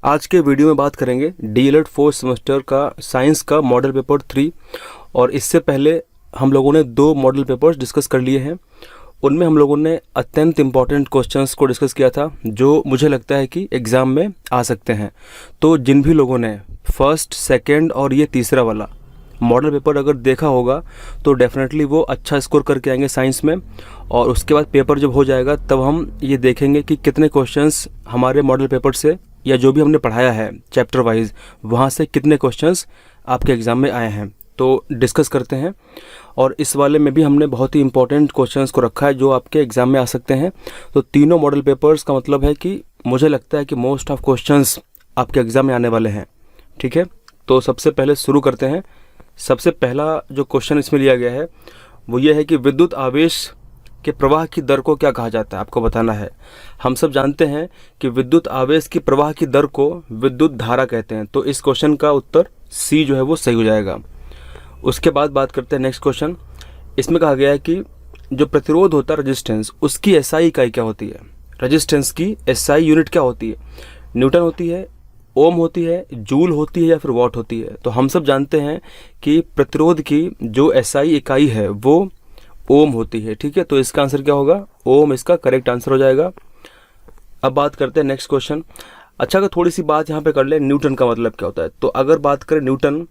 आज के वीडियो में बात करेंगे डीएलएड 4th सेमेस्टर का साइंस का मॉडल पेपर 3। और इससे पहले हम लोगों ने 2 मॉडल पेपर्स डिस्कस कर लिए हैं। उनमें हम लोगों ने अत्यंत इम्पॉर्टेंट क्वेश्चंस को डिस्कस किया था जो मुझे लगता है कि एग्ज़ाम में आ सकते हैं। तो जिन भी लोगों ने फर्स्ट, सेकंड और ये तीसरा वाला मॉडल पेपर अगर देखा होगा तो डेफिनेटली वो अच्छा स्कोर करके आएंगे साइंस में। और उसके बाद पेपर जब हो जाएगा तब हम ये देखेंगे कि कितने क्वेश्चंस हमारे मॉडल पेपर से या जो भी हमने पढ़ाया है चैप्टर वाइज वहाँ से कितने क्वेश्चंस आपके एग्ज़ाम में आए हैं तो डिस्कस करते हैं। और इस वाले में भी हमने बहुत ही इंपॉर्टेंट क्वेश्चंस को रखा है जो आपके एग्ज़ाम में आ सकते हैं। तो तीनों मॉडल पेपर्स का मतलब है कि मुझे लगता है कि मोस्ट ऑफ क्वेश्चंस आपके एग्ज़ाम में आने वाले हैं। ठीक है, तो सबसे पहले शुरू करते हैं। सबसे पहला जो क्वेश्चन इसमें लिया गया है वो ये है कि विद्युत आवेश के प्रवाह की दर को क्या कहा जाता है, आपको बताना है। हम सब जानते हैं कि विद्युत आवेश की प्रवाह की दर को विद्युत धारा कहते हैं। तो इस क्वेश्चन का उत्तर सी जो है वो सही हो जाएगा। उसके बाद बात करते हैं नेक्स्ट क्वेश्चन। इसमें कहा गया है कि जो प्रतिरोध होता है रेजिस्टेंस, उसकी एसआई इकाई क्या होती है। रेजिस्टेंस की एसआई यूनिट क्या होती है, न्यूटन होती है, ओम होती है, जूल होती है या फिर वॉट होती है। तो हम सब जानते हैं कि प्रतिरोध की जो एसआई इकाई है वो ओम होती है। ठीक है, तो इसका आंसर क्या होगा, ओम इसका करेक्ट आंसर हो जाएगा। अब बात करते हैं नेक्स्ट क्वेश्चन। अच्छा, अगर थोड़ी सी बात यहाँ पे कर ले, न्यूटन का मतलब क्या होता है। तो अगर बात करें न्यूटन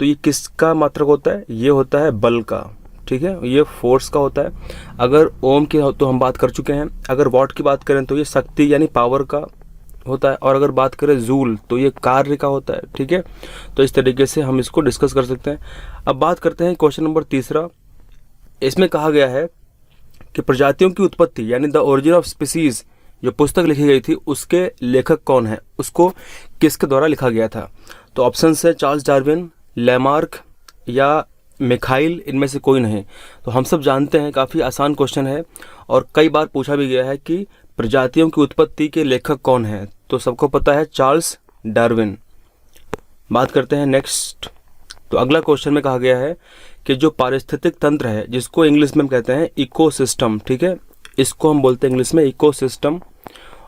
तो ये किसका मात्रक होता है, ये होता है बल का। ठीक है, ये फोर्स का होता है। अगर ओम की तो हम बात कर चुके हैं। अगर वॉट की बात करें तो ये शक्ति यानी पावर का होता है। और अगर बात करें जूल तो ये कार्य का होता है। ठीक है, तो इस तरीके से हम इसको डिस्कस कर सकते हैं। अब बात करते हैं क्वेश्चन नंबर तीसरा। इसमें कहा गया है कि प्रजातियों की उत्पत्ति यानी द ओरिजिन ऑफ स्पीसीज जो पुस्तक लिखी गई थी उसके लेखक कौन है, उसको किसके द्वारा लिखा गया था। तो ऑप्शन है चार्ल्स डार्विन, लैमार्क या मिखाइल, इनमें से कोई नहीं। तो हम सब जानते हैं काफ़ी आसान क्वेश्चन है और कई बार पूछा भी गया है कि प्रजातियों की उत्पत्ति के लेखक कौन है। तो सबको पता है चार्ल्स डार्विन। बात करते हैं नेक्स्ट। तो अगला क्वेश्चन में कहा गया है कि जो पारिस्थितिक तंत्र है जिसको इंग्लिश में हम कहते हैं इकोसिस्टम। ठीक है, इसको हम बोलते हैं इंग्लिश में इकोसिस्टम।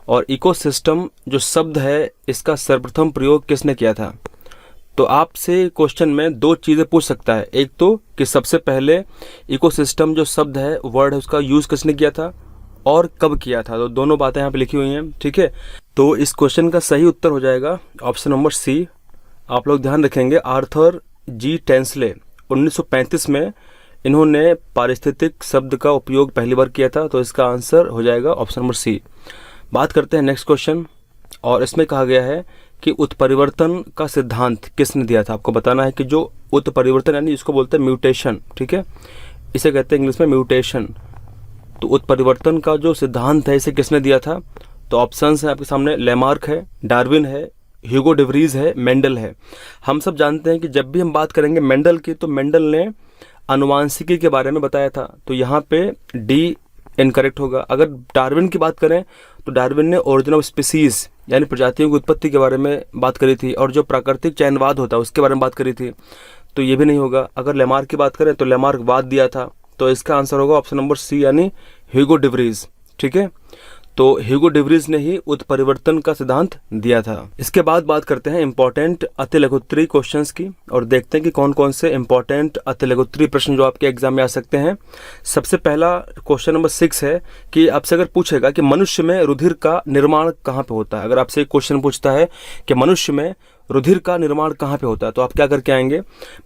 और इकोसिस्टम जो शब्द है इसका सर्वप्रथम प्रयोग किसने किया था। तो आपसे क्वेश्चन में 2 चीज़ें पूछ सकता है। एक तो कि सबसे पहले इकोसिस्टम जो शब्द है वर्ड है उसका यूज़ किसने किया था और कब किया था। तो दोनों बातें यहाँ पे लिखी हुई हैं। ठीक है, तो इस क्वेश्चन का सही उत्तर हो जाएगा ऑप्शन नंबर सी। आप लोग ध्यान रखेंगे आर्थर जी टेंसले 1935 में इन्होंने पारिस्थितिक शब्द का उपयोग पहली बार किया था। तो इसका आंसर हो जाएगा ऑप्शन नंबर सी। बात करते हैं नेक्स्ट क्वेश्चन। और इसमें कहा गया है कि उत्परिवर्तन का सिद्धांत किसने दिया था। आपको बताना है कि जो उत्परिवर्तन यानी इसको बोलते हैं म्यूटेशन। ठीक है, इसे कहते हैं इंग्लिश में म्यूटेशन। तो उत्परिवर्तन का जो सिद्धांत है इसे किसने दिया था। तो ऑप्शंस हैं आपके सामने, लैमार्क है, डार्विन है, ह्यूगो डिवरीज है, मेंडल है। हम सब जानते हैं कि जब भी हम बात करेंगे मेंडल की तो मेंडल ने आनुवांशिकी के बारे में बताया था। तो यहाँ पे डी इनकरेक्ट होगा। अगर डार्विन की बात करें तो डार्विन ने ओरिजिन ऑफ स्पीसीज यानी प्रजातियों की उत्पत्ति के बारे में बात करी थी और जो प्राकृतिक चयनवाद होता है उसके बारे में बात करी थी। तो ये भी नहीं होगा। अगर लैमार्क की बात करें तो लैमार्क वाद दिया था। तो इसका आंसर होगा ऑप्शन नंबर सी यानी ह्यूगो डिवरीज। ठीक है, तो ह्यूगो डिवरीज ने ही उत्परिवर्तन का सिद्धांत दिया था। इसके बाद बात करते हैं इंपॉर्टेंट अतिलघुत्तरीय क्वेश्चंस की और देखते हैं कि कौन कौन से इंपॉर्टेंट अतिलघुत्तरीय प्रश्न जो आपके एग्जाम में आ सकते हैं। सबसे पहला क्वेश्चन नंबर 6 है कि आपसे अगर पूछेगा कि मनुष्य में रुधिर का निर्माण कहाँ पे होता है। अगर आपसे एक क्वेश्चन पूछता है कि मनुष्य में रुधिर का निर्माण कहाँ पे होता है तो आप क्या करके आएंगे।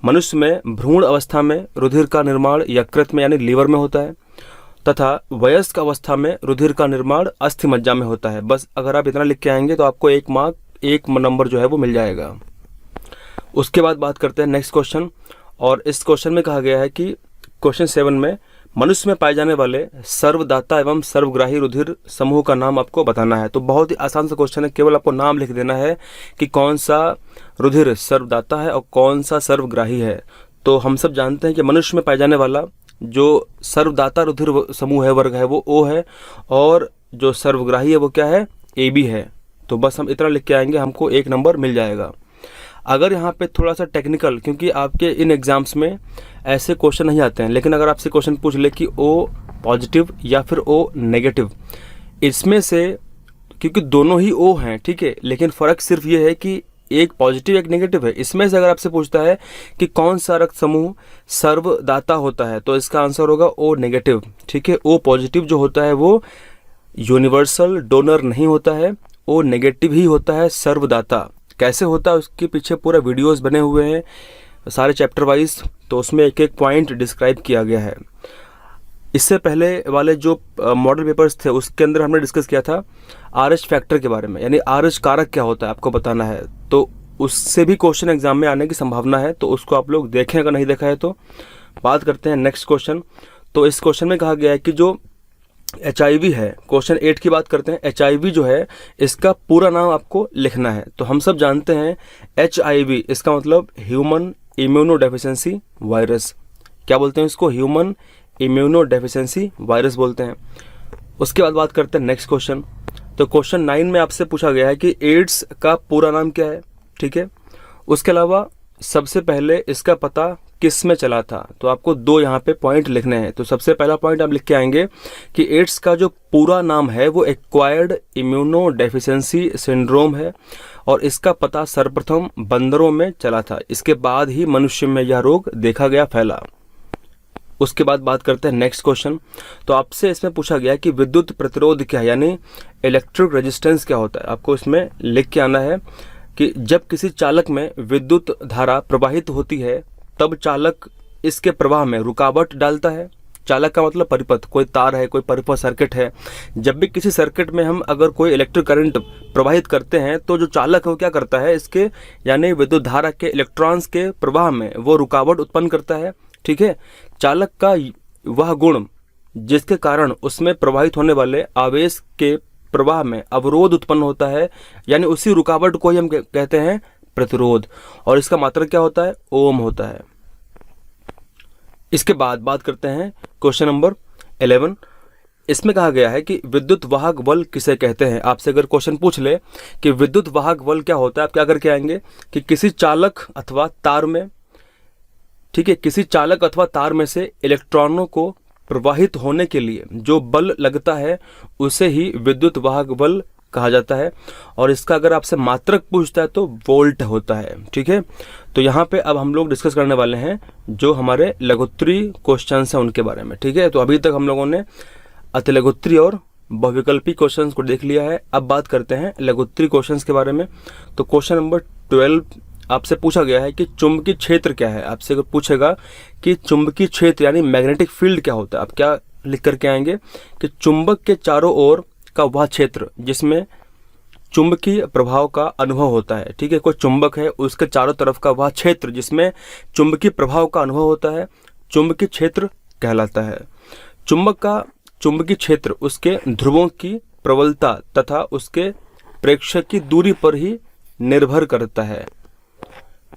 मनुष्य में भ्रूण अवस्था में रुधिर का निर्माण यकृत में यानी लीवर में होता है तथा वयस्क अवस्था में रुधिर का निर्माण अस्थि मज्जा में होता है। बस अगर आप इतना लिख के आएंगे तो आपको एक नंबर जो है वो मिल जाएगा। उसके बाद बात करते हैं नेक्स्ट क्वेश्चन। और इस क्वेश्चन में कहा गया है कि क्वेश्चन 7 में मनुष्य में पाए जाने वाले सर्वदाता एवं सर्वग्राही रुधिर समूह का नाम आपको बताना है। तो बहुत ही आसान सा क्वेश्चन है, केवल आपको नाम लिख देना है कि कौन सा रुधिर सर्वदाता है और कौन सा सर्वग्राही है। तो हम सब जानते हैं कि मनुष्य में पाए जाने वाला जो सर्वदाता रुधिर समूह है वर्ग है वो ओ है और जो सर्वग्राही है वो क्या है, ए बी है। तो बस हम इतना लिख के आएंगे, हमको 1 नंबर मिल जाएगा। अगर यहाँ पे थोड़ा सा टेक्निकल, क्योंकि आपके इन एग्जाम्स में ऐसे क्वेश्चन नहीं आते हैं, लेकिन अगर आपसे क्वेश्चन पूछ ले कि ओ पॉजिटिव या फिर ओ नेगेटिव, इसमें से क्योंकि दोनों ही O हैं, ठीक है, लेकिन फ़र्क सिर्फ ये है कि एक पॉजिटिव एक नेगेटिव है। इसमें से अगर आपसे पूछता है कि कौन सा रक्त समूह सर्वदाता होता है, तो इसका आंसर होगा O नेगेटिव, ठीक है। O पॉजिटिव जो होता है वो यूनिवर्सल डोनर नहीं होता है, O नेगेटिव ही होता है, सर्वदाता। कैसे होता है उसके पीछे पूरा वीडियोस बने हुए हैं सारे चैप्टर वाइज, तो उसमें एक एक पॉइंट डिस्क्राइब किया गया है। इससे पहले वाले जो मॉडल पेपर्स थे उसके अंदर हमने डिस्कस किया था RH फैक्टर के बारे में, यानी RH कारक क्या होता है आपको बताना है, तो उससे भी क्वेश्चन एग्जाम में आने की संभावना है, तो उसको आप लोग देखें अगर नहीं देखा है तो। बात करते हैं नेक्स्ट क्वेश्चन। तो इस क्वेश्चन में कहा गया है कि जो HIV है, क्वेश्चन 8 की बात करते हैं। HIV जो है इसका पूरा नाम आपको लिखना है। तो हम सब जानते हैं HIV इसका मतलब ह्यूमन इम्यूनो डेफिशिएंसी वायरस। क्या बोलते हैं इसको? ह्यूमन इम्यूनो डेफिशिएंसी वायरस बोलते हैं। उसके बाद बात करते हैं नेक्स्ट क्वेश्चन। तो क्वेश्चन 9 में आपसे पूछा गया है कि एड्स का पूरा नाम क्या है, ठीक है। उसके अलावा सबसे पहले इसका पता किस में चला था, तो आपको 2 यहाँ पे पॉइंट लिखने हैं। तो सबसे पहला पॉइंट आप लिख के आएंगे कि एड्स का जो पूरा नाम है वो एक्वायर्ड इम्यूनो डेफिशिएंसी सिंड्रोम है और इसका पता सर्वप्रथम बंदरों में चला था। इसके बाद ही मनुष्य में यह रोग देखा गया फैला। उसके बाद बात करते हैं नेक्स्ट क्वेश्चन। तो आपसे इसमें पूछा गया कि विद्युत प्रतिरोध क्या है, यानी इलेक्ट्रिक रेजिस्टेंस क्या होता है। आपको इसमें लिख के आना है कि जब किसी चालक में विद्युत धारा प्रवाहित होती है तब चालक इसके प्रवाह में रुकावट डालता है। चालक का मतलब परिपथ, कोई तार है, कोई परिपथ सर्किट है। जब भी किसी सर्किट में हम अगर कोई इलेक्ट्रिक करंट प्रवाहित करते हैं तो जो चालक है वो क्या करता है, इसके यानी विद्युत धारा के इलेक्ट्रॉन्स के प्रवाह में वो रुकावट उत्पन्न करता है, ठीक है। चालक का वह गुण जिसके कारण उसमें प्रवाहित होने वाले आवेश के प्रवाह में अवरोध उत्पन्न होता है, यानी उसी रुकावट को ही हम कहते हैं प्रतिरोध, और इसका मात्रक क्या होता है, ओम होता है। इसके बाद बात करते हैं क्वेश्चन नंबर 11। इसमें कहा गया है कि विद्युत वाहक बल किसे कहते हैं। आपसे अगर क्वेश्चन पूछ ले कि विद्युत वाहक बल क्या होता है, आप क्या करके आएंगे कि किसी चालक अथवा तार में, ठीक है, किसी चालक अथवा तार में से इलेक्ट्रॉनों को प्रवाहित होने के लिए जो बल लगता है उसे ही विद्युत वाहक बल कहा जाता है, और इसका अगर आपसे मात्रक पूछता है तो वोल्ट होता है, ठीक है। तो यहाँ पे अब हम लोग डिस्कस करने वाले हैं जो हमारे लघुत्तरी क्वेश्चंस हैं उनके बारे में, ठीक है। तो अभी तक हम लोगों ने अतिलघुत्तरी और बहुविकल्पी क्वेश्चंस को देख लिया है। अब बात करते हैं लघुत्तरी क्वेश्चंस के बारे में। तो क्वेश्चन नंबर 12 आपसे पूछा गया है कि चुंबकीय क्षेत्र क्या है। आपसे अगर पूछेगा कि चुंबकीय क्षेत्र यानी मैग्नेटिक फील्ड क्या होता है, आप क्या लिख करके आएंगे कि चुंबक के चारों ओर का वह क्षेत्र जिसमें चुंबकीय प्रभाव का अनुभव होता है, ठीक है। कोई चुंबक है उसके चारों तरफ का वह क्षेत्र जिसमें चुंबकीय प्रभाव का अनुभव होता है, चुंबकीय क्षेत्र कहलाता है। चुंबक का चुंबकीय क्षेत्र उसके ध्रुवों की प्रबलता तथा उसके प्रेक्षक की दूरी पर ही निर्भर करता है।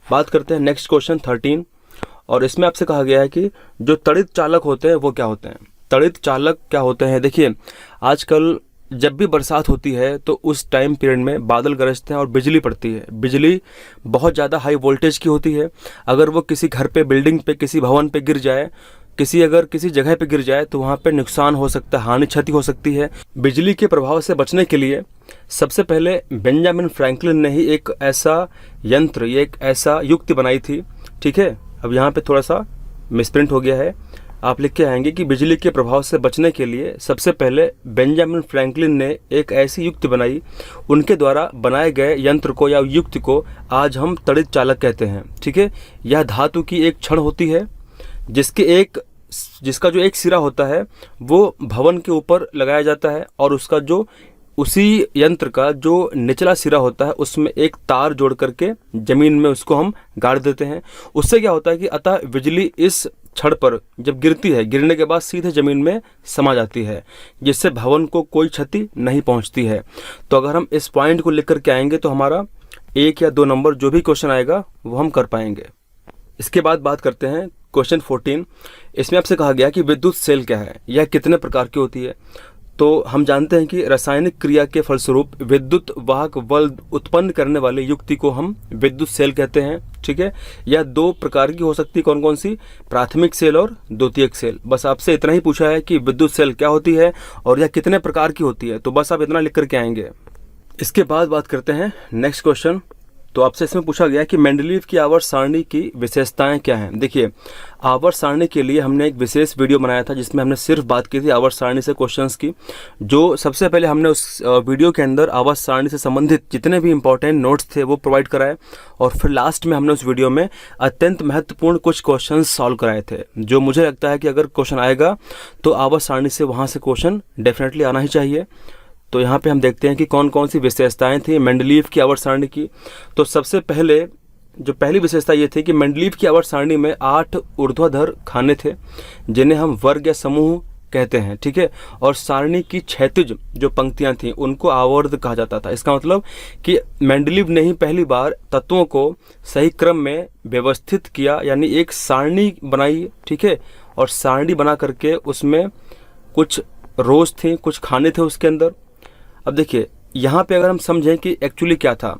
बात करते हैं नेक्स्ट क्वेश्चन 13, और इसमें आपसे कहा गया है कि जो तड़ित चालक होते हैं वो क्या होते हैं। तड़ित चालक क्या होते हैं, देखिए आजकल जब भी बरसात होती है तो उस टाइम पीरियड में बादल गरजते हैं और बिजली पड़ती है। बिजली बहुत ज़्यादा हाई वोल्टेज की होती है। अगर वो किसी घर पे, बिल्डिंग पे, किसी भवन पे गिर जाए, अगर किसी जगह पे गिर जाए तो वहाँ पे नुकसान हो सकता है, हानि क्षति हो सकती है। बिजली के प्रभाव से बचने के लिए सबसे पहले बेंजामिन फ्रैंकलिन ने ही एक ऐसा यंत्र, एक ऐसा युक्ति बनाई थी, ठीक है। अब यहाँ पे थोड़ा सा मिसप्रिंट हो गया है, आप लिख के आएंगे कि बिजली के प्रभाव से बचने के लिए सबसे पहले बेंजामिन फ्रैंकलिन ने एक ऐसी युक्ति बनाई। उनके द्वारा बनाए गए यंत्र को या युक्ति को आज हम तड़ित चालक कहते हैं, ठीक है। यह धातु की एक छड़ होती है जिसका जो एक सिरा होता है वो भवन के ऊपर लगाया जाता है, और उसका जो उसी यंत्र का जो निचला सिरा होता है उसमें एक तार जोड़ करके जमीन में उसको हम गाड़ देते हैं। उससे क्या होता है कि अतः बिजली इस छड़ पर जब गिरती है, गिरने के बाद सीधे जमीन में समा जाती है, जिससे भवन को कोई क्षति नहीं पहुंचती है। तो अगर हम इस पॉइंट को लिख करके आएंगे तो हमारा 1 या 2 नंबर जो भी क्वेश्चन आएगा वो हम कर पाएंगे। इसके बाद बात करते हैं क्वेश्चन 14। इसमें आपसे कहा गया कि विद्युत सेल क्या है, यह कितने प्रकार की होती है। तो हम जानते हैं कि रासायनिक क्रिया के फलस्वरूप विद्युत वाहक बल उत्पन्न करने वाली युक्ति को हम विद्युत सेल कहते हैं, ठीक है। यह 2 प्रकार की हो सकती है, कौन कौन सी, प्राथमिक सेल और द्वितीयक सेल। बस आपसे इतना ही पूछा है कि विद्युत सेल क्या होती है और यह कितने प्रकार की होती है, तो बस आप इतना लिख करके आएंगे। इसके बाद बात करते हैं नेक्स्ट क्वेश्चन। तो आपसे इसमें पूछा गया है कि मेंडलीव की आवर्त सारणी की विशेषताएं क्या हैं। देखिए, आवर्त सारणी के लिए हमने एक विशेष वीडियो बनाया था जिसमें हमने सिर्फ बात की थी आवर्त सारणी से क्वेश्चंस की। जो सबसे पहले हमने उस वीडियो के अंदर आवर्त सारणी से संबंधित जितने भी इंपॉर्टेंट नोट्स थे वो प्रोवाइड कराए, और फिर लास्ट में हमने उस वीडियो में अत्यंत महत्वपूर्ण कुछ क्वेश्चन सॉल्व कराए थे, जो मुझे लगता है कि अगर क्वेश्चन आएगा तो आवर्त सारणी से वहाँ से क्वेश्चन डेफिनेटली आना ही चाहिए। तो यहाँ पे हम देखते हैं कि कौन कौन सी विशेषताएं थी मेंडलीव की आवर्त सारणी की। तो सबसे पहले जो पहली विशेषता ये थी कि मेंडलीव की आवर्त सारणी में 8 ऊर्ध्वाधर खाने थे जिन्हें हम वर्ग या समूह कहते हैं, ठीक है। और सारणी की क्षैतिज जो पंक्तियां थी उनको आवर्त कहा जाता था। इसका मतलब कि मेंडलीव ने ही पहली बार तत्वों को सही क्रम में व्यवस्थित किया, यानी एक सारणी बनाई, ठीक है। और सारणी बना करके उसमें कुछ रोज थी, कुछ खाने थे उसके अंदर। अब देखिए, यहाँ पे अगर हम समझें कि एक्चुअली क्या था,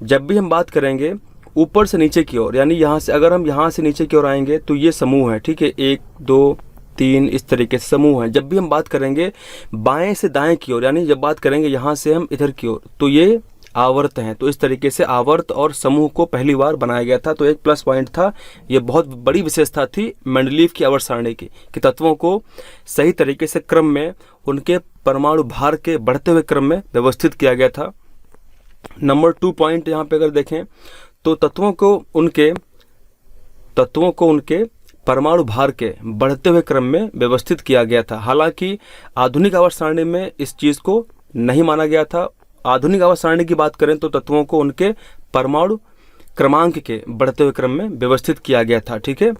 जब भी हम बात करेंगे ऊपर से नीचे की ओर, यानी यहाँ से अगर हम यहाँ से नीचे की ओर आएंगे तो ये समूह है, ठीक है, 1 2 3 इस तरीके से समूह है। जब भी हम बात करेंगे बाएं से दाएं की ओर, यानी जब बात करेंगे यहाँ से हम इधर की ओर, तो ये आवर्त हैं। तो इस तरीके से आवर्त और समूह को पहली बार बनाया गया था। तो एक प्लस पॉइंट था, ये बहुत बड़ी विशेषता थी मेंडलीव की आवर्त सारणी की, कि तत्वों को सही तरीके से क्रम में उनके परमाणु भार के बढ़ते हुए क्रम में व्यवस्थित किया गया था। नंबर 2 पॉइंट यहाँ पे अगर देखें तो तत्वों को उनके परमाणु भार के बढ़ते हुए क्रम में व्यवस्थित किया गया था। हालांकि आधुनिक आवर्त सारणी में इस चीज को नहीं माना गया था। आधुनिक आवर्त सारणी की बात करें तो तत्वों को उनके परमाणु क्रमांक के बढ़ते हुए क्रम में व्यवस्थित किया गया था, ठीक है।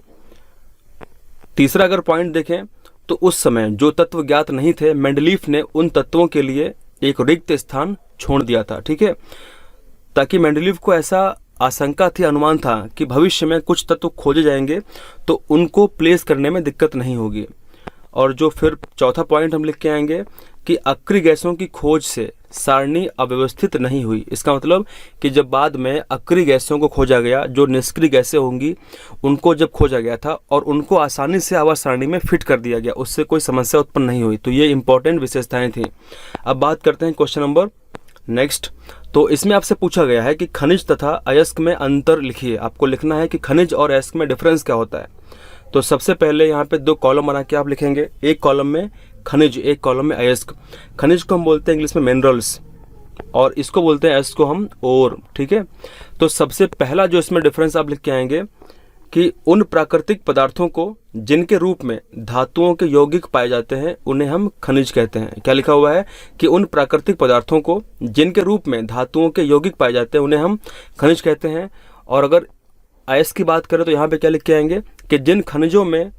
तीसरा अगर पॉइंट देखें तो उस समय जो तत्व ज्ञात नहीं थे, मेंडलीव ने उन तत्वों के लिए एक रिक्त स्थान छोड़ दिया था, ठीक है, ताकि मेंडलीव को ऐसा आशंका थी, अनुमान था कि भविष्य में कुछ तत्व खोजे जाएंगे तो उनको प्लेस करने में दिक्कत नहीं होगी। और जो फिर चौथा पॉइंट हम लिख के आएंगे कि अक्रिय गैसों की खोज से सारणी अव्यवस्थित नहीं हुई। इसका मतलब कि जब बाद में अक्रिय गैसों को खोजा गया, जो निष्क्रिय गैसें होंगी उनको जब खोजा गया था और उनको आसानी से आवर्त सारणी में फिट कर दिया गया, उससे कोई समस्या उत्पन्न नहीं हुई। तो ये इंपॉर्टेंट विशेषताएं थी। अब बात करते हैं क्वेश्चन नंबर नेक्स्ट। तो इसमें आपसे पूछा गया है कि खनिज तथा अयस्क में अंतर लिखिए। आपको लिखना है कि खनिज और अयस्क में डिफरेंस क्या होता है। तो सबसे पहले यहाँ पे 2 कॉलम बना के आप लिखेंगे, एक कॉलम में खनिज, एक कॉलम में अयस्क। खनिज को हम बोलते हैं इंग्लिश में मिनरल्स, और इसको बोलते हैं अयस्क को हम ओर, ठीक है। तो सबसे पहला जो इसमें डिफरेंस आप लिख के आएंगे कि उन प्राकृतिक पदार्थों को जिनके रूप में धातुओं के यौगिक पाए जाते हैं उन्हें हम खनिज कहते हैं। क्या लिखा हुआ है कि उन प्राकृतिक पदार्थों को जिनके रूप में धातुओं के यौगिक पाए जाते हैं उन्हें हम खनिज कहते हैं। और अगर अयस्क की बात करें तो यहाँ पे क्या लिख के आएंगे कि जिन खनिजों में,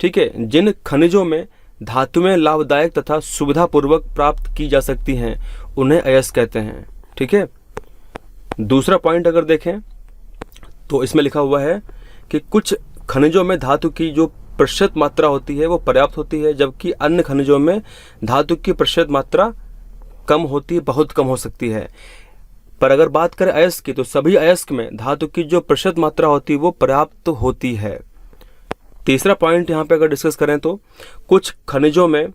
ठीक है, जिन खनिजों में धातुएं लाभदायक तथा सुविधापूर्वक प्राप्त की जा सकती हैं उन्हें अयस्क कहते हैं, ठीक है। दूसरा पॉइंट अगर देखें तो इसमें लिखा हुआ है कि कुछ खनिजों में धातु की जो प्रतिशत मात्रा होती है वो पर्याप्त होती है, जबकि अन्य खनिजों में धातु की प्रतिशत मात्रा कम होती है, बहुत कम हो सकती है। पर अगर बात करें अयस्क की तो सभी अयस्क में धातु की जो प्रतिशत मात्रा होती है वो पर्याप्त होती है। तीसरा पॉइंट यहाँ पे अगर डिस्कस करें तो कुछ खनिजों में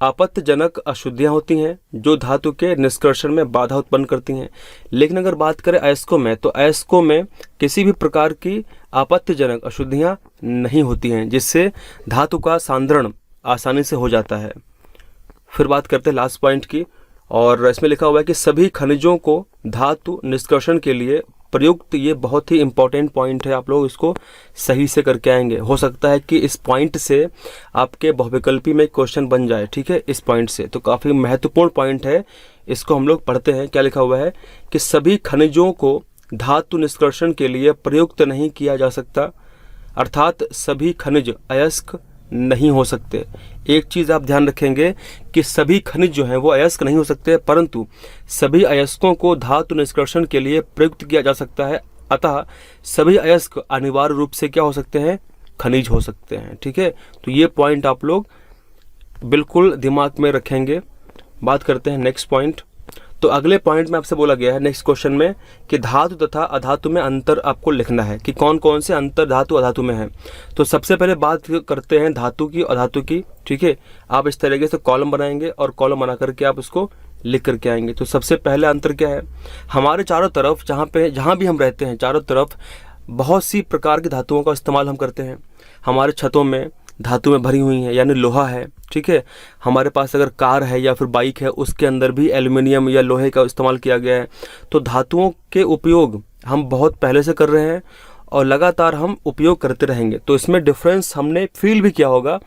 आपत्तिजनक अशुद्धियां होती हैं जो धातु के निष्कर्षण में बाधा उत्पन्न करती हैं। लेकिन अगर बात करें अयस्कों में तो अयस्कों में किसी भी प्रकार की आपत्तिजनक अशुद्धियां नहीं होती हैं, जिससे धातु का सांद्रण आसानी से हो जाता है। फिर बात करते हैं लास्ट पॉइंट की, और इसमें लिखा हुआ है कि सभी खनिजों को धातु निष्कर्षण के लिए प्रयुक्त। ये बहुत ही इंपॉर्टेंट पॉइंट है, आप लोग इसको सही से करके आएंगे। हो सकता है कि इस पॉइंट से आपके बहुविकल्पी में क्वेश्चन बन जाए, ठीक है, इस पॉइंट से। तो काफ़ी महत्वपूर्ण पॉइंट है, इसको हम लोग पढ़ते हैं। क्या लिखा हुआ है कि सभी खनिजों को धातु निष्कर्षण के लिए प्रयुक्त नहीं किया जा सकता, अर्थात सभी खनिज अयस्क नहीं हो सकते। एक चीज़ आप ध्यान रखेंगे कि सभी खनिज जो हैं वो अयस्क नहीं हो सकते, परंतु सभी अयस्कों को धातु निष्कर्षण के लिए प्रयुक्त किया जा सकता है। अतः सभी अयस्क अनिवार्य रूप से क्या हो सकते हैं, खनिज हो सकते हैं, ठीक है। तो ये पॉइंट आप लोग बिल्कुल दिमाग में रखेंगे। बात करते हैं नेक्स्ट पॉइंट। तो अगले पॉइंट में आपसे बोला गया है नेक्स्ट क्वेश्चन में कि धातु तथा अधातु में अंतर आपको लिखना है कि कौन कौन से अंतर धातु अधातु में है। तो सबसे पहले बात करते हैं धातु की अधातु की, ठीक है। आप इस तरीके से कॉलम बनाएंगे और कॉलम बना करके आप उसको लिख करके आएंगे। तो सबसे पहला अंतर क्या है, हमारे चारों तरफ जहाँ भी हम रहते हैं, चारों तरफ बहुत सी प्रकार की धातुओं का इस्तेमाल हम करते हैं। हमारे छतों में धातु में भरी हुई है, यानी लोहा है, ठीक है। हमारे पास अगर कार है या फिर बाइक है, उसके अंदर भी एल्युमिनियम या लोहे का इस्तेमाल किया गया है। तो धातुओं के उपयोग हम बहुत पहले से कर रहे हैं और लगातार हम उपयोग करते रहेंगे। तो इसमें डिफरेंस हमने फील भी किया होगा।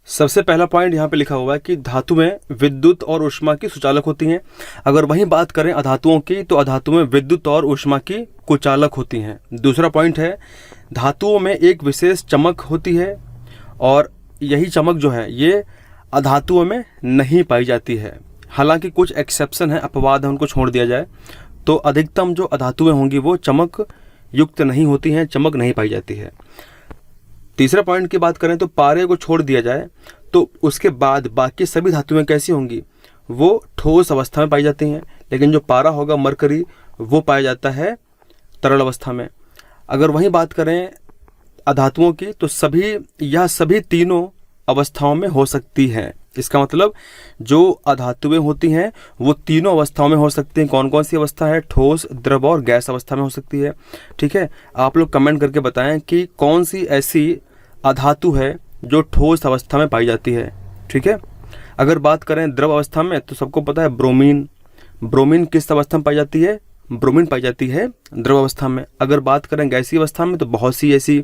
सबसे पहला पॉइंट यहाँ पे लिखा हुआ है कि धातु में विद्युत और ऊष्मा की सुचालक होती हैं। अगर वहीं बात करें अधातुओं की, तो अधातु में विद्युत और ऊष्मा की कुचालक होती हैं। दूसरा पॉइंट है, धातुओं में एक विशेष चमक होती है और यही चमक जो है ये अधातुओं में नहीं पाई जाती है। हालांकि कुछ एक्सेप्शन है, अपवाद है, उनको छोड़ दिया जाए तो अधिकतम जो अधातुएं होंगी वो चमक युक्त नहीं होती हैं, चमक नहीं पाई जाती है। तीसरा पॉइंट की बात करें तो पारे को छोड़ दिया जाए तो उसके बाद बाकी सभी धातुएं कैसी होंगी, वो ठोस अवस्था में पाई जाती हैं। लेकिन जो पारा होगा मरकरी, वो पाया जाता है तरल अवस्था में। अगर वहीं बात करें अधातुओं की, तो सभी तीनों अवस्थाओं में हो सकती हैं। इसका मतलब जो अधातुएं होती हैं वो तीनों अवस्थाओं में हो सकती हैं। कौन कौन सी अवस्था है, ठोस, द्रव और गैस अवस्था में हो सकती है, ठीक है। आप लोग कमेंट करके बताएं कि कौन सी ऐसी अधातु है जो ठोस अवस्था में पाई जाती है, ठीक है। अगर बात करें द्रव अवस्था में, तो सबको पता है ब्रोमीन किस अवस्था में पाई जाती है, ब्रोमीन पाई जाती है द्रव अवस्था में। अगर बात करें गैसीय अवस्था में, तो बहुत सी ऐसी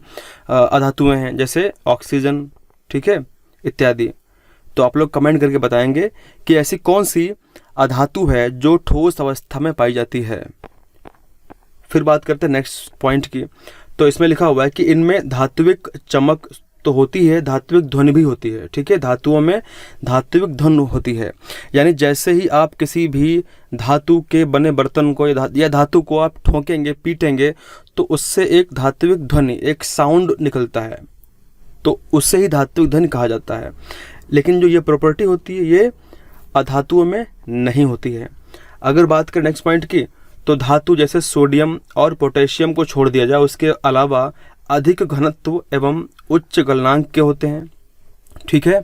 अधातुएं हैं, जैसे ऑक्सीजन, ठीक है, इत्यादि। तो आप लोग कमेंट करके बताएंगे कि ऐसी कौन सी अधातु है जो ठोस अवस्था में पाई जाती है। फिर बात करते हैं नेक्स्ट पॉइंट की। तो इसमें लिखा हुआ है कि इनमें धात्विक चमक तो होती है, धात्विक ध्वनि भी होती है, ठीक है। धातुओं में धात्विक ध्वनि होती है, यानी जैसे ही आप किसी भी धातु के बने बर्तन को या धातु को आप ठोकेंगे, पीटेंगे, तो उससे एक धात्विक ध्वनि, एक साउंड निकलता है, तो उससे ही धात्विक ध्वनि कहा जाता है। लेकिन जो ये प्रॉपर्टी होती है ये अधातुओं में नहीं होती है। अगर बात करें नेक्स्ट पॉइंट की, तो धातु जैसे सोडियम और पोटेशियम को छोड़ दिया जाए, उसके अलावा अधिक घनत्व एवं उच्च गलनांक के होते हैं, ठीक है।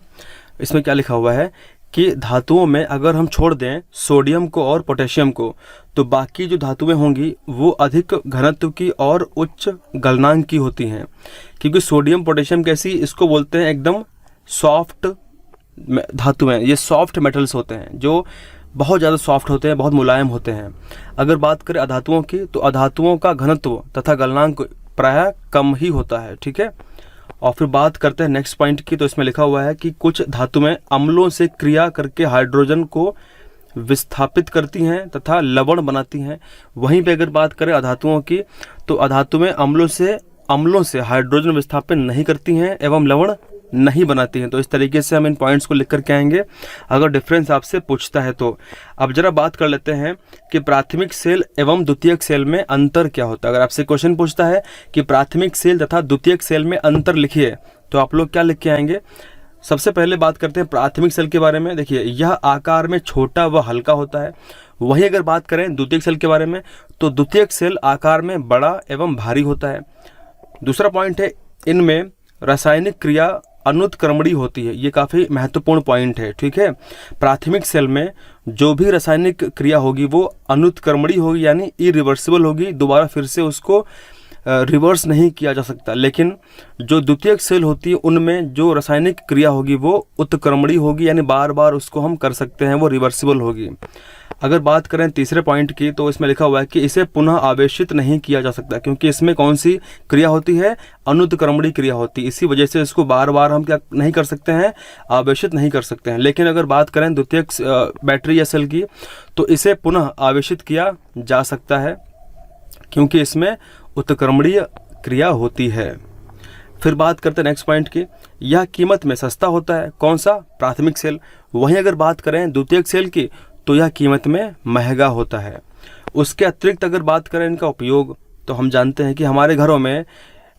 इसमें क्या लिखा हुआ है कि धातुओं में अगर हम छोड़ दें सोडियम को और पोटेशियम को, तो बाकी जो धातुएं होंगी वो अधिक घनत्व की और उच्च गलनांक की होती हैं। क्योंकि सोडियम पोटेशियम कैसी, इसको बोलते हैं एकदम सॉफ्ट धातुएं, ये सॉफ्ट मेटल्स होते हैं जो बहुत ज़्यादा सॉफ्ट होते हैं, बहुत मुलायम होते हैं। अगर बात करें अधातुओं की, तो अधातुओं का घनत्व तथा गलनांक प्रायः कम ही होता है, ठीक है। और फिर बात करते हैं नेक्स्ट पॉइंट की। तो इसमें लिखा हुआ है कि कुछ धातुएं अम्लों से क्रिया करके हाइड्रोजन को विस्थापित करती हैं तथा लवण बनाती हैं। वहीं पे अगर बात करें अधातुओं की, तो अधातुएं अम्लों से हाइड्रोजन विस्थापित नहीं करती हैं एवं लवण नहीं बनाती हैं। तो इस तरीके से हम इन पॉइंट्स को लिख करके आएंगे अगर डिफरेंस आपसे पूछता है तो। अब जरा बात कर लेते हैं कि प्राथमिक सेल एवं द्वितीयक सेल में अंतर क्या होता है। अगर आपसे क्वेश्चन पूछता है कि प्राथमिक सेल तथा द्वितीयक सेल में अंतर लिखिए, तो आप लोग क्या लिख के आएंगे। सबसे पहले बात करते हैं प्राथमिक सेल के बारे में। देखिए, यह आकार में छोटा व हल्का होता है। वहीं अगर बात करें द्वितीयक सेल के बारे में, तो द्वितीयक सेल आकार में बड़ा एवं भारी होता है। दूसरा पॉइंट है, इनमें रासायनिक क्रिया अनुत्क्रमणीय होती है। ये काफ़ी महत्वपूर्ण पॉइंट है, ठीक है। प्राथमिक सेल में जो भी रासायनिक क्रिया होगी वो अनुत्क्रमणीय होगी, यानी इरिवर्सिबल होगी, दोबारा फिर से उसको रिवर्स नहीं किया जा सकता। लेकिन जो द्वितीयक सेल होती है उनमें जो रासायनिक क्रिया होगी वो उत्क्रमणीय होगी, यानी बार बार उसको हम कर सकते हैं, वो रिवर्सिबल होगी। अगर बात करें तीसरे पॉइंट की, तो इसमें लिखा हुआ है कि इसे पुनः आवेशित नहीं किया जा सकता, क्योंकि इसमें कौन सी क्रिया होती है, अनुत्क्रमणीय क्रिया होती है। इसी वजह से इसको बार बार हम क्या नहीं कर सकते हैं, आवेशित नहीं कर सकते हैं। लेकिन अगर बात करें द्वितीयक बैटरी या सेल की, तो इसे पुनः आवेशित किया जा सकता है, क्योंकि इसमें उत्क्रमणीय क्रिया होती है। फिर बात करते हैं नेक्स्ट पॉइंट की, यह कीमत में सस्ता होता है। कौन सा, प्राथमिक सेल। वहीं अगर बात करें द्वितीयक सेल की, तो यह कीमत में महंगा होता है। उसके अतिरिक्त अगर बात करें इनका उपयोग, तो हम जानते हैं कि हमारे घरों में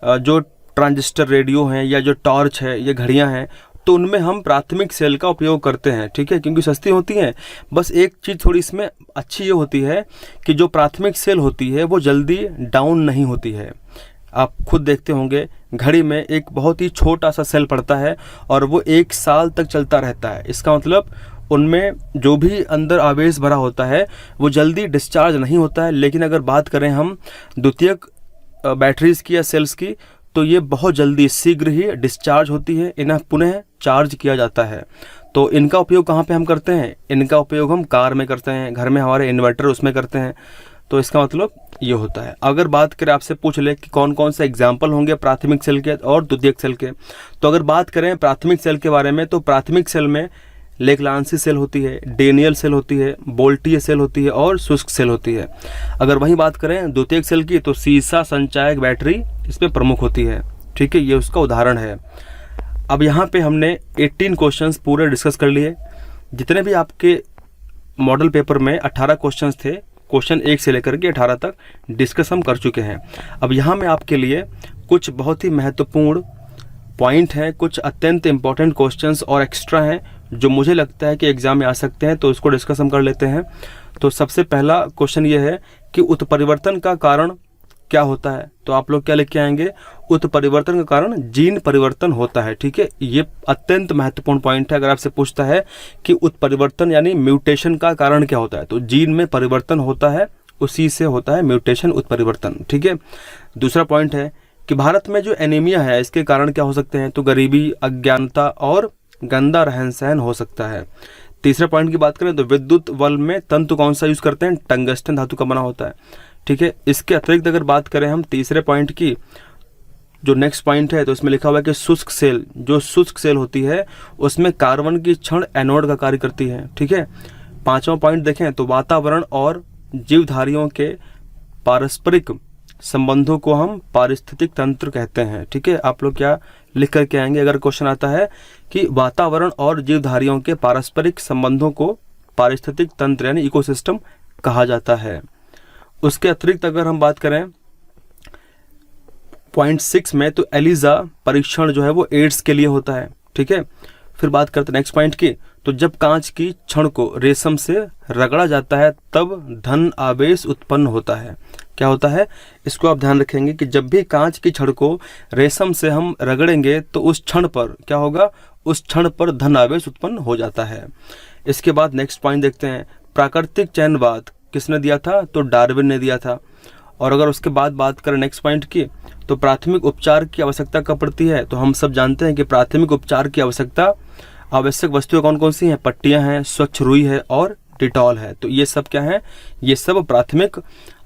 जो ट्रांजिस्टर रेडियो हैं या जो टॉर्च है, ये घड़ियां हैं, तो उनमें हम प्राथमिक सेल का उपयोग करते हैं, ठीक है, क्योंकि सस्ती होती हैं। बस एक चीज़ थोड़ी इसमें अच्छी ये होती है कि जो प्राथमिक सेल होती है वो जल्दी डाउन नहीं होती है। आप खुद देखते होंगे घड़ी में एक बहुत ही छोटा सा सेल पड़ता है और वो 1 साल तक चलता रहता है। इसका मतलब उनमें जो भी अंदर आवेश भरा होता है वो जल्दी डिस्चार्ज नहीं होता है। लेकिन अगर बात करें हम द्वितीयक बैटरीज की या सेल्स की, तो ये बहुत जल्दी शीघ्र ही डिस्चार्ज होती है, इन्हें पुनः चार्ज किया जाता है। तो इनका उपयोग कहाँ पे हम करते हैं? इनका उपयोग हम कार में करते हैं, घर में हमारे इन्वर्टर उसमें करते हैं। तो इसका मतलब ये होता है। अगर बात करें, आपसे पूछ ले कि कौन कौन से एग्जाम्पल होंगे प्राथमिक सेल के और द्वितीयक सेल के, तो अगर बात करें प्राथमिक सेल के बारे में, तो प्राथमिक सेल में लेक्लांसी सेल होती है, डेनियल सेल होती है, बोल्टीय सेल होती है और शुष्क सेल होती है। अगर वहीं बात करें द्वितीयक सेल की, तो सीसा संचायक बैटरी इसमें प्रमुख होती है। ठीक है, ये उसका उदाहरण है। अब यहाँ पे हमने 18 क्वेश्चंस पूरे डिस्कस कर लिए। जितने भी आपके मॉडल पेपर में 18 क्वेश्चंस थे, क्वेश्चन 1 से लेकर के 18 तक डिस्कस हम कर चुके हैं। अब यहाँ मैं आपके लिए कुछ बहुत ही महत्वपूर्ण पॉइंट हैं, कुछ अत्यंत इम्पॉर्टेंट क्वेश्चंस और एक्स्ट्रा हैं जो मुझे लगता है कि एग्जाम में आ सकते हैं, तो इसको डिस्कस हम कर लेते हैं। तो सबसे पहला क्वेश्चन ये है कि उत्परिवर्तन का कारण क्या होता है? तो आप लोग क्या लिख के आएंगे? उत्परिवर्तन का कारण जीन परिवर्तन होता है। ठीक है, ये अत्यंत महत्वपूर्ण पॉइंट है। अगर आपसे पूछता है कि उत्परिवर्तन यानी म्यूटेशन का कारण क्या होता है, तो जीन में परिवर्तन होता है, उसी से होता है म्यूटेशन, उत्परिवर्तन। ठीक है। दूसरा पॉइंट है कि भारत में जो एनीमिया है इसके कारण क्या हो सकते हैं? तो गरीबी, अज्ञानता और गंदा रहन सहन हो सकता है। तीसरे पॉइंट की बात करें तो विद्युत बल्ब में तंतु कौन सा यूज करते हैं? टंगस्टन धातु का बना होता है। ठीक है। इसके अतिरिक्त अगर बात करें हम तीसरे पॉइंट की, जो नेक्स्ट पॉइंट है, तो इसमें लिखा हुआ है कि शुष्क सेल, जो शुष्क सेल होती है उसमें कार्बन की क्षण एनोड का कार्य करती है। ठीक है। पांचवा पॉइंट देखें तो वातावरण और जीवधारियों के पारस्परिक संबंधों को हम पारिस्थितिक तंत्र कहते हैं। ठीक है। आप लोग क्या लिख करके आएंगे अगर क्वेश्चन आता है कि वातावरण और जीवधारियों के पारस्परिक संबंधों को पारिस्थितिक तंत्र यानी इकोसिस्टम कहा जाता है। उसके अतिरिक्त अगर हम बात करें पॉइंट 6 में, तो एलिजा परीक्षण जो है वो एड्स के लिए होता है। ठीक है। फिर बात करते हैं नेक्स्ट पॉइंट की, तो जब कांच की छड़ को रेशम से रगड़ा जाता है तब धन आवेश उत्पन्न होता है। क्या होता है? इसको आप ध्यान रखेंगे कि जब भी कांच की छड़ को रेशम से हम रगड़ेंगे तो उस क्षण पर क्या होगा? उस क्षण पर धन आवेश उत्पन्न हो जाता है। इसके बाद नेक्स्ट पॉइंट देखते हैं, प्राकृतिक चयनवाद किसने दिया था? तो डार्विन ने दिया था। और अगर उसके बाद बात करें नेक्स्ट पॉइंट की, तो प्राथमिक उपचार की आवश्यकता कब पड़ती है? तो हम सब जानते हैं कि प्राथमिक उपचार की आवश्यक वस्तुएं कौन कौन सी हैं? पट्टियां हैं, स्वच्छ रुई है और डिटॉल है। तो ये सब क्या है? ये सब प्राथमिक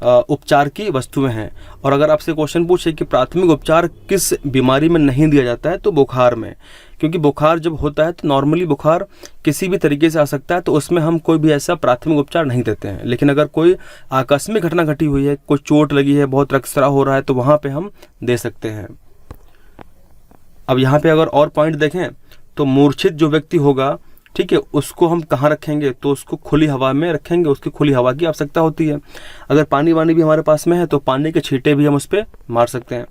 उपचार की वस्तुएं हैं। और अगर आपसे क्वेश्चन पूछे कि प्राथमिक उपचार किस बीमारी में नहीं दिया जाता है, तो बुखार में, क्योंकि बुखार जब होता है तो नॉर्मली बुखार किसी भी तरीके से आ सकता है, तो उसमें हम कोई भी ऐसा प्राथमिक उपचार नहीं देते हैं। लेकिन अगर कोई आकस्मिक घटना घटी हुई है, कोई चोट लगी है, बहुत रक्तस्राव हो रहा है, तो वहाँ पे हम दे सकते हैं। अब यहाँ पे अगर और पॉइंट देखें तो मूर्छित जो व्यक्ति होगा, ठीक है, उसको हम कहाँ रखेंगे? तो उसको खुली हवा में रखेंगे, उसकी खुली हवा की आवश्यकता होती है। अगर पानी वानी भी हमारे पास में है तो पानी के छींटे भी हम उस पर मार सकते हैं।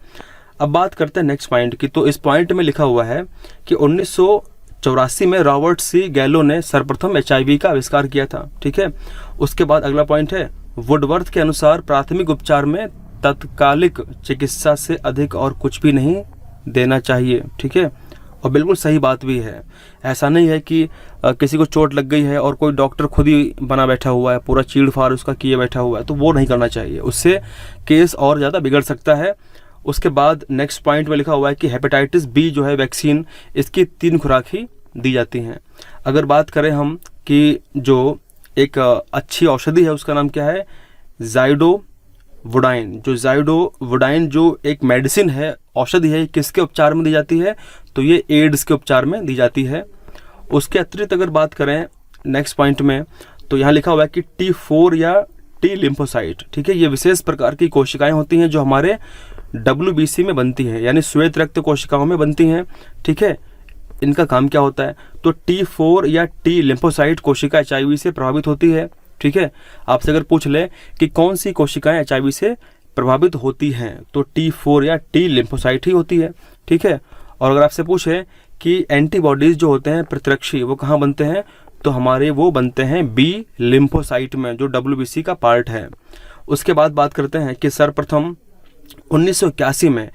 अब बात करते हैं नेक्स्ट पॉइंट की, तो इस पॉइंट में लिखा हुआ है कि 1984 में रॉबर्ट सी गैलो ने सर्वप्रथम HIV का आविष्कार किया था। ठीक है। उसके बाद अगला पॉइंट है, वुडवर्थ के अनुसार प्राथमिक उपचार में तत्कालिक चिकित्सा से अधिक और कुछ भी नहीं देना चाहिए। ठीक है। और बिल्कुल सही बात भी है। ऐसा नहीं है कि किसी को चोट लग गई है और कोई डॉक्टर खुद ही बना बैठा हुआ है, पूरा चीड़ फाड़ उसका किए बैठा हुआ है, तो वो नहीं करना चाहिए, उससे केस और ज़्यादा बिगड़ सकता है। उसके बाद नेक्स्ट पॉइंट में लिखा हुआ है कि हेपेटाइटिस बी जो है वैक्सीन, इसकी 3 खुराक ही दी जाती हैं। अगर बात करें हम कि जो एक अच्छी औषधि है उसका नाम क्या है? ज़ाइडोवुडाइन। जो ज़ाइडोवुडाइन जो एक मेडिसिन है, औषधि है, किसके उपचार में दी जाती है? तो ये एड्स के उपचार में दी जाती है। उसके अतिरिक्त अगर बात करें नेक्स्ट पॉइंट में, तो यहाँ लिखा हुआ है कि T4 या टी लिम्फोसाइट, ठीक है, ये विशेष प्रकार की कोशिकाएं होती हैं जो हमारे WBC में बनती हैं, यानी श्वेत रक्त कोशिकाओं में बनती हैं। ठीक है। इनका काम क्या होता है? तो T4 या टी लिम्फोसाइट कोशिका HIV से प्रभावित होती है। ठीक है। आपसे अगर पूछ ले कि कौन सी कोशिकाएं HIV से प्रभावित होती हैं, तो T4 या टी लिम्फोसाइट ही होती है। ठीक है। और अगर आपसे पूछे कि एंटीबॉडीज जो होते हैं प्रतिरक्षी, वो कहाँ बनते हैं, तो हमारे वो बनते हैं B लिम्फोसाइट में, जो WBC का पार्ट है। उसके बाद बात करते हैं कि सर्वप्रथम 1981 में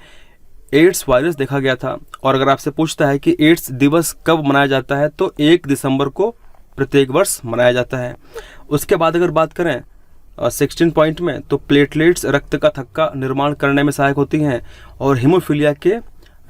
एड्स वायरस देखा गया था। और अगर आपसे पूछता है कि एड्स दिवस कब मनाया जाता है, तो 1 दिसंबर को प्रत्येक वर्ष मनाया जाता है। उसके बाद अगर बात करें 16 पॉइंट में, तो प्लेटलेट्स रक्त का थक्का निर्माण करने में सहायक होती हैं और हीमोफीलिया के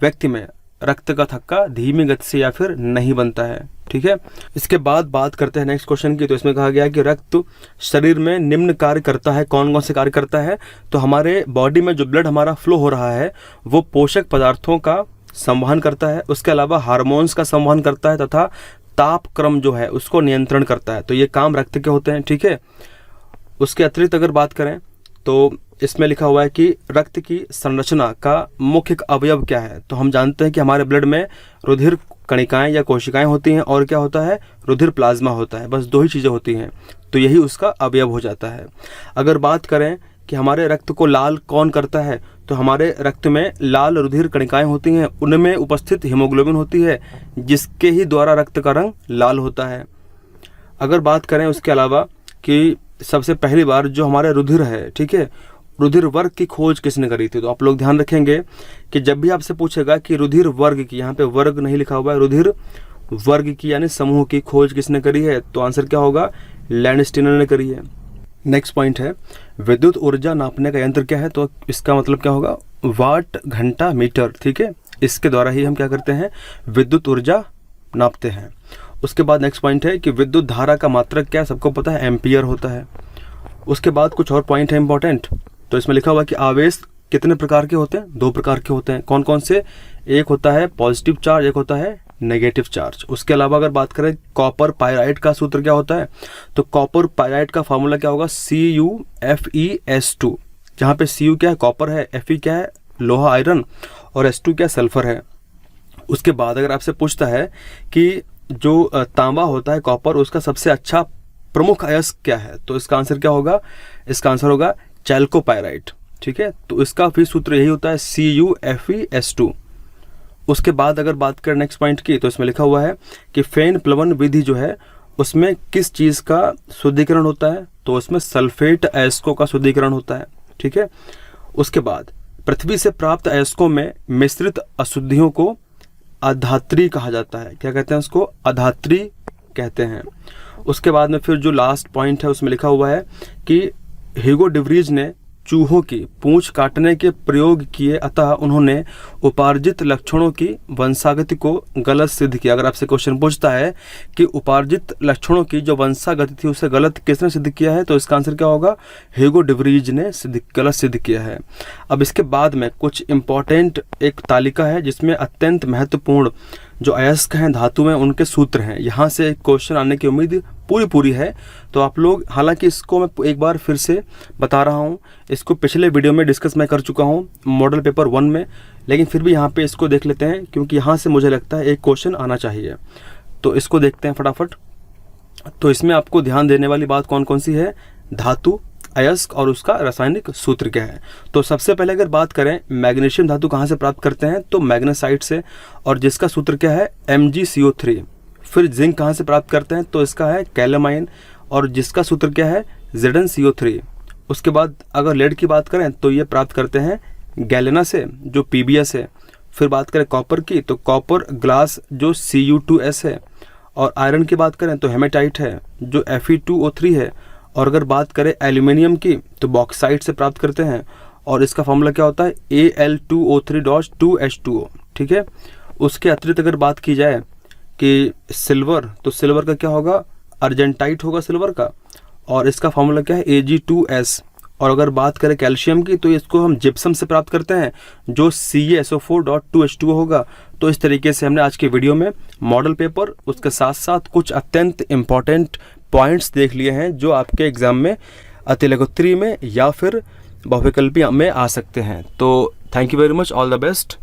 व्यक्ति में रक्त का थक्का धीमी गति से या फिर नहीं बनता है। ठीक है, इसके बाद बात करते हैं नेक्स्ट क्वेश्चन की। तो इसमें कहा गया कि रक्त शरीर में निम्न कार्य करता है। कौन कौन से कार्य करता है? तो हमारे बॉडी में जो ब्लड हमारा फ्लो हो रहा है वो पोषक पदार्थों का संवहन करता है, उसके अलावा हार्मोन्स का संवहन करता है तथा ताप क्रम जो है उसको नियंत्रण करता है। तो ये काम रक्त के होते हैं। ठीक है, उसके अतिरिक्त अगर बात करें तो इसमें लिखा हुआ है कि रक्त की संरचना का मुख्य अवयव क्या है। तो हम जानते हैं कि हमारे ब्लड में रुधिर कणिकाएं या कोशिकाएं होती हैं और क्या होता है, रुधिर प्लाज्मा होता है। बस 2 ही चीज़ें होती हैं, तो यही उसका अवयव हो जाता है। अगर बात करें कि हमारे रक्त को लाल कौन करता है, तो हमारे रक्त में लाल रुधिर कणिकाएं होती हैं, उनमें उपस्थित हीमोग्लोबिन होती है जिसके ही द्वारा रक्त का रंग लाल होता है। अगर बात करें उसके अलावा कि सबसे पहली बार जो हमारे रुधिर है, ठीक है, रुधिर वर्ग की खोज किसने करी थी, तो आप लोग ध्यान रखेंगे कि जब भी आपसे पूछेगा कि रुधिर वर्ग की, यहाँ पे वर्ग नहीं लिखा हुआ है, रुधिर वर्ग की यानी समूह की खोज किसने करी है, तो आंसर क्या होगा, लैंडस्टीनर ने करी है। नेक्स्ट पॉइंट है विद्युत ऊर्जा नापने का यंत्र क्या है, तो इसका मतलब क्या होगा, वाट घंटा मीटर। ठीक है, इसके द्वारा ही हम क्या करते हैं, विद्युत ऊर्जा नापते हैं। उसके बाद नेक्स्ट पॉइंट है कि विद्युत धारा का मात्रक क्या है, सबको पता है एम्पियर होता है। उसके बाद कुछ और पॉइंट है इंपॉर्टेंट। तो इसमें लिखा हुआ कि आवेश कितने प्रकार के होते हैं, 2 प्रकार के होते हैं। कौन कौन से, एक होता है पॉजिटिव चार्ज, एक होता है नेगेटिव चार्ज। उसके अलावा अगर बात करें कॉपर पायराइड का सूत्र क्या होता है, तो कॉपर पायराइड का फॉर्मूला क्या होगा, CuFeS2, जहाँ पे Cu क्या है, कॉपर है, Fe क्या है, लोहा आयरन, और S2 क्या, सल्फर है। उसके बाद अगर आपसे पूछता है कि जो तांबा होता है कॉपर, उसका सबसे अच्छा प्रमुख अयस्क क्या है, तो इसका आंसर क्या होगा, इसका आंसर होगा चैल्कोपायराइट। ठीक है, तो इसका फिर सूत्र यही होता है CuFeS2। उसके बाद अगर बात करें नेक्स्ट पॉइंट की, तो इसमें लिखा हुआ है कि फेन प्लवन विधि जो है उसमें किस चीज़ का शुद्धिकरण होता है, तो उसमें सल्फेट अयस्कों का शुद्धिकरण होता है। ठीक है, उसके बाद पृथ्वी से प्राप्त अयस्कों में मिश्रित अशुद्धियों को अधात्री कहा जाता है। क्या कहते हैं उसको, अधात्री कहते हैं। उसके बाद में फिर जो लास्ट पॉइंट है उसमें लिखा हुआ है कि ह्यूगो डिवरीज ने चूहों की पूंछ काटने के प्रयोग किए, अतः उन्होंने उपार्जित लक्षणों की वंशागति को गलत सिद्ध किया। अगर आपसे क्वेश्चन पूछता है कि उपार्जित लक्षणों की जो वंशागति थी उसे गलत किसने सिद्ध किया है, तो इसका आंसर क्या होगा, ह्यूगो डिवरीज ने गलत सिद्ध किया है। अब इसके बाद में कुछ इंपॉर्टेंट एक तालिका है जिसमें अत्यंत महत्वपूर्ण जो अयस्क हैं, धातु में, उनके सूत्र हैं। यहाँ से क्वेश्चन आने की उम्मीद पूरी है। तो आप लोग, हालांकि इसको मैं एक बार फिर से बता रहा हूँ, इसको पिछले वीडियो में डिस्कस मैं कर चुका हूँ मॉडल पेपर 1 में, लेकिन फिर भी यहाँ पे इसको देख लेते हैं क्योंकि यहाँ से मुझे लगता है एक क्वेश्चन आना चाहिए। तो इसको देखते हैं फटाफट। तो इसमें आपको ध्यान देने वाली बात कौन कौन सी है, धातु, अयस्क और उसका रासायनिक सूत्र क्या है। तो सबसे पहले अगर बात करें मैग्नीशियम धातु कहाँ से प्राप्त करते हैं, तो मैग्नेसाइट से, और जिसका सूत्र क्या है, MgCO3। फिर जिंक कहाँ से प्राप्त करते हैं, तो इसका है कैलामाइन, और जिसका सूत्र क्या है, ZnCO3। उसके बाद अगर लेड की बात करें तो ये प्राप्त करते हैं गैलेना से, जो PbS है। फिर बात करें कॉपर की, तो कॉपर ग्लास जो Cu2S है, और आयरन की बात करें तो हेमेटाइट है जो Fe2O3 है। और अगर बात करें एल्यूमिनियम की तो बॉक्साइट से प्राप्त करते हैं, और इसका फॉर्मूला क्या होता है, Al2O3.2H2O। ठीक है, उसके अतिरिक्त अगर बात की जाए कि सिल्वर, तो सिल्वर का क्या होगा, अर्जेंटाइट होगा सिल्वर का, और इसका फॉर्मूला क्या है, Ag2S। और अगर बात करें कैल्शियम की तो इसको हम जिप्सम से प्राप्त करते हैं जो CaSO4.2H2O होगा। तो इस तरीके से हमने आज के वीडियो में मॉडल पेपर, उसके साथ साथ कुछ अत्यंत इम्पॉर्टेंट पॉइंट्स देख लिए हैं जो आपके एग्जाम में अतिलघुत्तरी में या फिर बहुविकल्पी में आ सकते हैं। तो thank you very much, all the best.